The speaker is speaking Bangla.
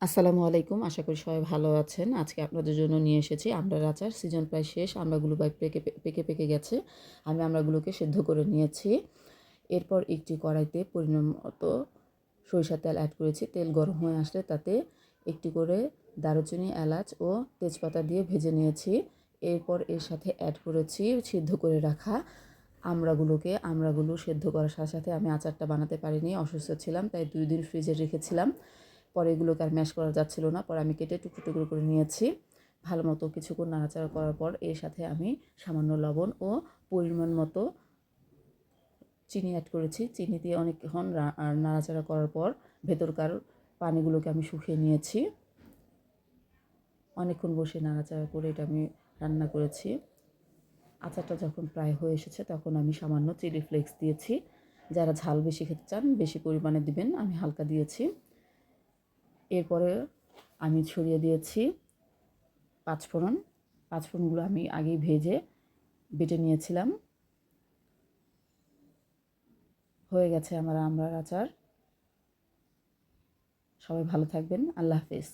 আসসালামু আলাইকুম। আশা করি সবাই ভালো আছেন। আজকে আপনাদের জন্য নিয়ে এসেছি আমড়ার আচার। সিজন প্রায় শেষ। আমড়াগুলো প্রায় পেকে গেছে। আমি আমড়াগুলোকে সেদ্ধ করে নিয়েছি। এরপর একটি কড়াইতে পরিমাণ মতো সরিষার তেল অ্যাড করেছি। তেল গরম হয়ে আসলে তাতে একটি করে দারুচিনি, এলাচ ও তেজপাতা দিয়ে ভেজে নিয়েছি। এরপর এর সাথে অ্যাড করেছি সিদ্ধ করে রাখা আমড়াগুলো সেদ্ধ করার সাথে সাথে আমি আচারটা বানাতে পারিনি, অসুস্থ ছিলাম, তাই 2 দিন ফ্রিজে রেখেছিলাম। পরে এগুলোকে আর ম্যাশ করা যাচ্ছিল না, পরে আমি কেটে টুকরো টুকরো করে নিয়েছি। ভালো মতো কিছুক্ষণ নাড়াচাড়া করার পর এর সাথে আমি সামান্য লবণ ও পরিমাণ মতো চিনি অ্যাড করেছি। চিনি দিয়ে অনেকক্ষণ নাড়াচাড়া করার পর ভেতরকার পানিগুলোকে আমি শুকিয়ে নিয়েছি। অনেকক্ষণ বসে নাড়াচাড়া করে এটা আমি রান্না করেছি। আচারটা যখন প্রায় হয়ে এসেছে তখন আমি সামান্য চিলি ফ্লেক্স দিয়েছি। যারা ঝাল বেশি খেতে চান বেশি পরিমাণে দিবেন, আমি হালকা দিয়েছি। এরপরে আমি ছড়িয়ে দিয়েছি পাঁচফোড়ন। পাঁচফোড়নগুলো আমি আগেই ভেজে বেটে নিয়েছিলাম। হয়ে গেছে আমার আমড়ার আচার। সবাই ভালো থাকবেন। আল্লাহ হাফেজ।